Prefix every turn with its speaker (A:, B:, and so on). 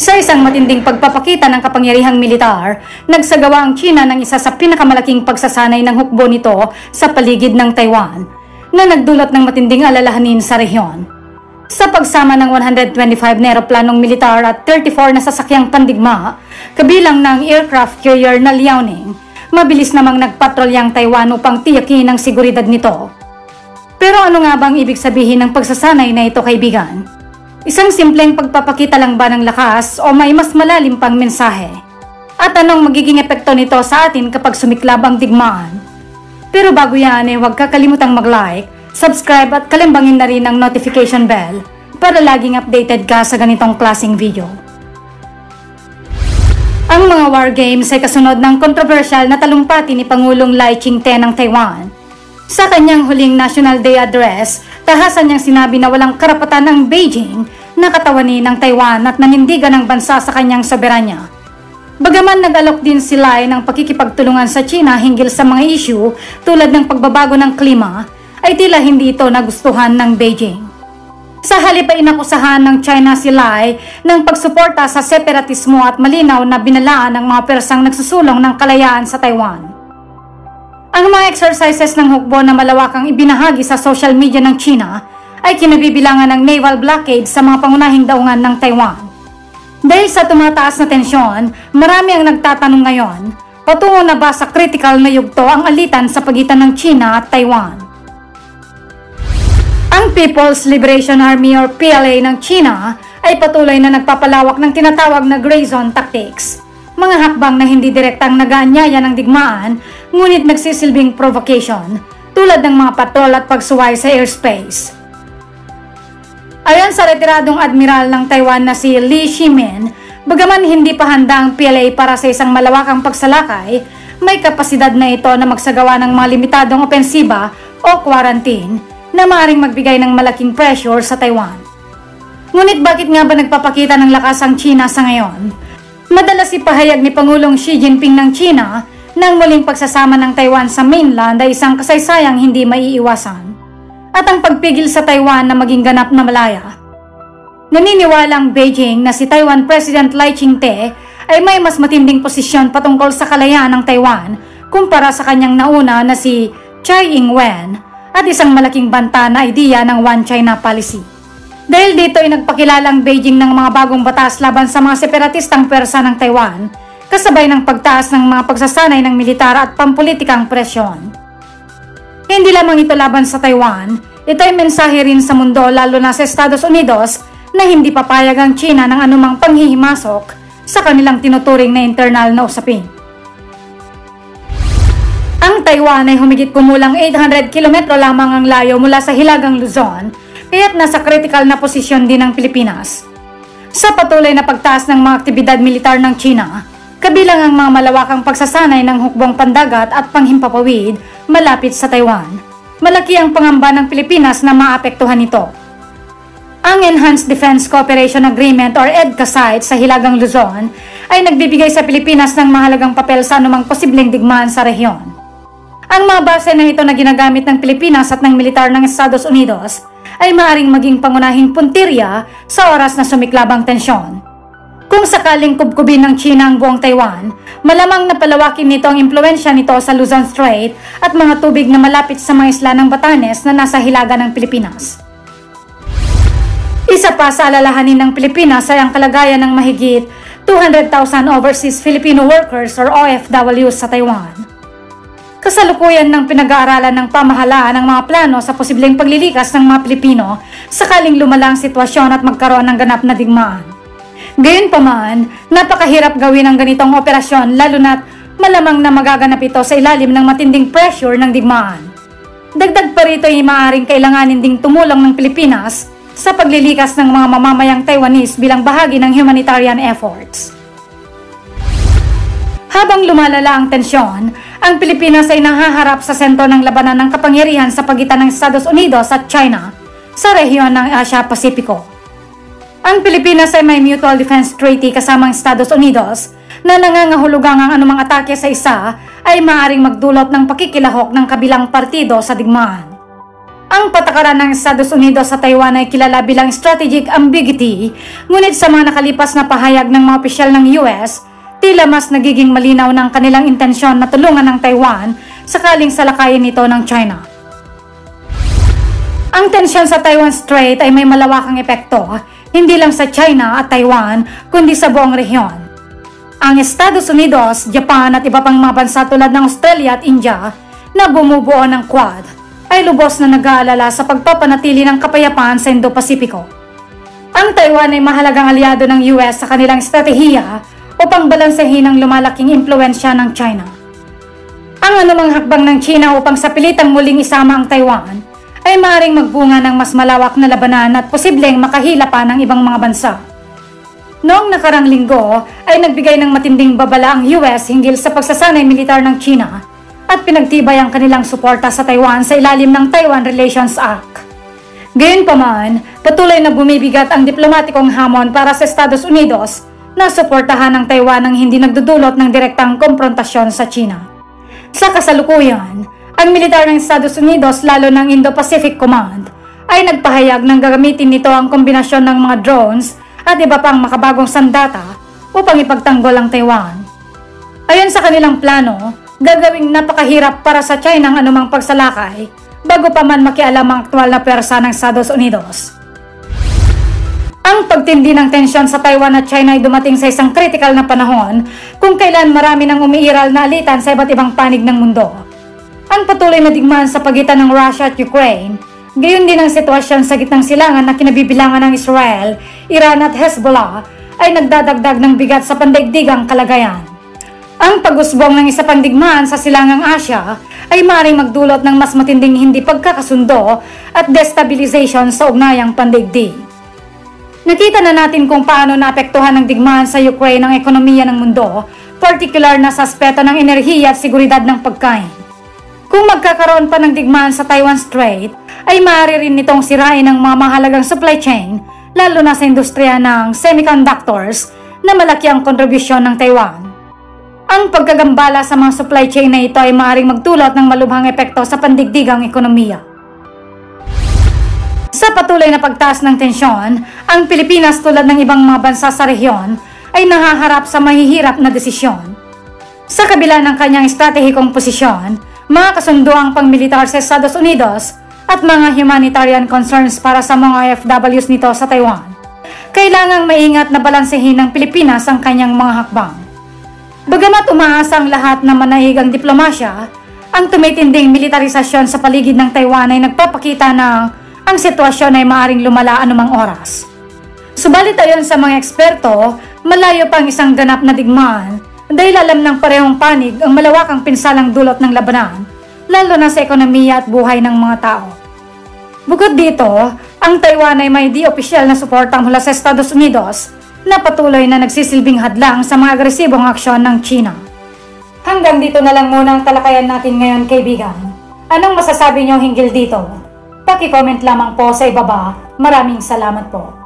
A: Sa isang matinding pagpapakita ng kapangyarihang militar, nagsagawa ang China ng isa sa pinakamalaking pagsasanay ng hukbo nito sa paligid ng Taiwan, na nagdulot ng matinding alalahanin sa rehiyon. Sa pagsama ng 125 na eroplanong militar at 34 na sasakyang pandigma, kabilang ng aircraft carrier na Liaoning, mabilis namang nagpatrolyang Taiwan upang tiyakin ang seguridad nito. Pero ano nga bang ibig sabihin ng pagsasanay na ito, kaibigan? Isang simpleng pagpapakita lang ba ng lakas o may mas malalim pang mensahe? At anong magiging epekto nito sa atin kapag sumiklab ang digmaan? Pero bago yan huwag kakalimutang mag-like, subscribe at kalimbangin na rin ang notification bell para laging updated ka sa ganitong klaseng video. Ang mga war games ay kasunod ng kontrobersyal na talumpati ni Pangulong Lai Ching-te ng Taiwan. Sa kanyang huling National Day Address, tahasan niyang sinabi na walang karapatan ng Beijing na katawanin ng Taiwan at nanindigan ng bansa sa kanyang soberanya. Bagaman nag-alok din si Lai ng pakikipagtulungan sa China hinggil sa mga issue tulad ng pagbabago ng klima, ay tila hindi ito nagustuhan ng Beijing. Sa halip ay inakusahan ng China si Lai ng pagsuporta sa separatismo at malinaw na binalaan ng mga persang nagsusulong ng kalayaan sa Taiwan. Ang mga exercises ng hukbo na malawakang ibinahagi sa social media ng China ay kinabibilangan ng naval blockade sa mga pangunahing daungan ng Taiwan. Dahil sa tumataas na tensyon, marami ang nagtatanong ngayon, patungo na ba sa critical na yugto ang alitan sa pagitan ng China at Taiwan? Ang People's Liberation Army or PLA ng China ay patuloy na nagpapalawak ng tinatawag na gray zone tactics, mga hakbang na hindi direktang nag-aanyaya ng digmaan ngunit nagsisilbing provocation tulad ng mga patrol at pagsuway sa airspace. Ayon sa retiradong admiral ng Taiwan na si Li Shimin, bagaman hindi pa handa ang PLA para sa isang malawakang pagsalakay, may kapasidad na ito na magsagawa ng mga limitadong opensiba o quarantine na maaaring magbigay ng malaking pressure sa Taiwan. Ngunit bakit nga ba nagpapakita ng lakas ang China sa ngayon? Madalas ipahayag ni Pangulong Xi Jinping ng China na ang muling pagsasama ng Taiwan sa mainland ay isang kasaysayang hindi maiiwasan, at ang pagpigil sa Taiwan na maging ganap na malaya. Naniniwala ang Beijing na si Taiwan President Lai Ching-te ay may mas matinding posisyon patungkol sa kalayaan ng Taiwan kumpara sa kanyang nauna na si Tsai Ing-wen at isang malaking banta na ideya ng One China policy. Dahil dito ay nagpakilala ang Beijing ng mga bagong batas laban sa mga separatistang pwersa ng Taiwan, kasabay ng pagtaas ng mga pagsasanay ng militar at pampulitikang presyon. Hindi lamang ito laban sa Taiwan, ito ay mensahe rin sa mundo lalo na sa Estados Unidos na hindi papayag ang China ng anumang panghihimasok sa kanilang tinuturing na internal na usapin. Ang Taiwan ay humigit kumulang 800 kilometro lamang ang layo mula sa Hilagang Luzon, kaya't nasa critical na posisyon din ng Pilipinas. Sa patuloy na pagtaas ng mga aktibidad militar ng China, kabilang ang mga malawakang pagsasanay ng hukbong pandagat at panghimpapawid malapit sa Taiwan, malaki ang pangamba ng Pilipinas na maapektuhan nito. Ang Enhanced Defense Cooperation Agreement or EDCA site sa Hilagang Luzon ay nagbibigay sa Pilipinas ng mahalagang papel sa anumang posibleng digmaan sa rehiyon. Ang mga base na ito na ginagamit ng Pilipinas at ng militar ng Estados Unidos ay maaaring maging pangunahing puntirya sa oras na sumiklab ang tensyon. Kung sakaling kubkubin ng China ang buong Taiwan, malamang na palawakin nito ang impluensya nito sa Luzon Strait at mga tubig na malapit sa mga isla ng Batanes na nasa hilaga ng Pilipinas. Isa pa sa alalahanin ng Pilipinas ay ang kalagayan ng mahigit 200,000 overseas Filipino workers or OFWs sa Taiwan. Kasalukuyan ng pinag-aaralan ng pamahalaan ang mga plano sa posibleng paglilikas ng mga Pilipino sakaling lumala ang sitwasyon at magkaroon ng ganap na digmaan. Gayunpaman, napakahirap gawin ang ganitong operasyon lalo na't malamang na magaganap ito sa ilalim ng matinding pressure ng digmaan. Dagdag pa rito ay maaaring kailanganin ding tumulong ng Pilipinas sa paglilikas ng mga mamamayang Taiwanese bilang bahagi ng humanitarian efforts. Habang lumalala ang tensyon, ang Pilipinas ay nahaharap sa sentro ng labanan ng kapangyarihan sa pagitan ng Estados Unidos at China sa rehiyon ng Asia-Pasipiko. Ang Pilipinas ay may Mutual Defense Treaty kasama ang Estados Unidos na nangangahulugang ang anumang atake sa isa ay maaaring magdulot ng pakikilahok ng kabilang partido sa digmaan. Ang patakaran ng Estados Unidos sa Taiwan ay kilala bilang strategic ambiguity, ngunit sa mga nakalipas na pahayag ng mga opisyal ng US, tila mas nagiging malinaw ng kanilang intensyon na tulungan ng Taiwan sakaling salakayin ito ng China. Ang tensyon sa Taiwan Strait ay may malawakang epekto, hindi lang sa China at Taiwan, kundi sa buong rehiyon. Ang Estados Unidos, Japan at iba pang mga bansa tulad ng Australia at India na bumubuo ng Quad, ay lubos na nag-aalala sa pagpapanatili ng kapayapaan sa Indo-Pasipiko. Ang Taiwan ay mahalagang aliado ng US sa kanilang estratehiya upang balansehin ang lumalaking impluensya ng China. Ang anumang hakbang ng China upang sapilitang muling isama ang Taiwan ay maaaring magbunga ng mas malawak na labanan at posibleng makahila pa ng ibang mga bansa. Noong nakarang linggo ay nagbigay ng matinding babala ang US hinggil sa pagsasanay militar ng China at pinagtibay ang kanilang suporta sa Taiwan sa ilalim ng Taiwan Relations Act. Gayunpaman, patuloy na bumibigat ang diplomatikong hamon para sa Estados Unidos na suportahan ang Taiwan ng hindi nagdudulot ng direktang komprontasyon sa China. Sa kasalukuyan, ang militar ng Estados Unidos lalo ng Indo-Pacific Command ay nagpahayag ng gagamitin nito ang kombinasyon ng mga drones at iba pang makabagong sandata upang ipagtanggol ang Taiwan. Ayon sa kanilang plano, gagawing napakahirap para sa China ang anumang pagsalakay bago pa man makialam ang aktwal na pwersa ng Estados Unidos. Ang pagtindi ng tensyon sa Taiwan at China ay dumating sa isang kritikal na panahon kung kailan marami nang umiiral na alitan sa iba't ibang panig ng mundo. Ang patuloy na digmaan sa pagitan ng Russia at Ukraine, gayon din ang sitwasyon sa gitnang silangan na kinabibilangan ng Israel, Iran at Hezbollah ay nagdadagdag ng bigat sa pandaigdigang kalagayan. Ang pag-usbong ng isa pang digmaan sa silangang Asya ay maaaring magdulot ng mas matinding hindi pagkakasundo at destabilization sa ugnayang pandaigdig. Nakita na natin kung paano naapektuhan ng digmaan sa Ukraine ang ekonomiya ng mundo, partikular na sa aspeto ng enerhiya at seguridad ng pagkain. Kung magkakaroon pa ng digmaan sa Taiwan Strait, ay maaari rin nitong sirain ang mga mahalagang supply chain, lalo na sa industriya ng semiconductors na malaki ang kontribusyon ng Taiwan. Ang pagkagambala sa mga supply chain na ito ay maaaring magdulot ng malubhang epekto sa pandigdigang ekonomiya. Sa patuloy na pagtaas ng tensyon, ang Pilipinas tulad ng ibang mga bansa sa rehiyon ay nahaharap sa mahihirap na desisyon. Sa kabila ng kanyang estratehikong posisyon, mga kasunduang pangmilitar sa Estados Unidos at mga humanitarian concerns para sa mga OFWs nito sa Taiwan, kailangang maingat na balansehin ng Pilipinas ang kanyang mga hakbang. Bagamat umaasa ang lahat na manahigang diplomasya, ang tumitinding militarisasyon sa paligid ng Taiwan ay nagpapakita na ang sitwasyon ay maaaring lumala anumang oras. Subalit ayon sa mga eksperto, malayo pang isang ganap na digmaan dahil alam ng parehong panig ang malawakang pinsalang dulot ng labanan, lalo na sa ekonomiya at buhay ng mga tao. Bukod dito, ang Taiwan ay may di-opisyal na suporta mula sa Estados Unidos na patuloy na nagsisilbing hadlang sa mga agresibong aksyon ng China. Hanggang dito na lang muna ang talakayan natin ngayon, kaibigan. Anong masasabi niyo hinggil dito? Paki-comment lamang po sa ibaba. Maraming salamat po.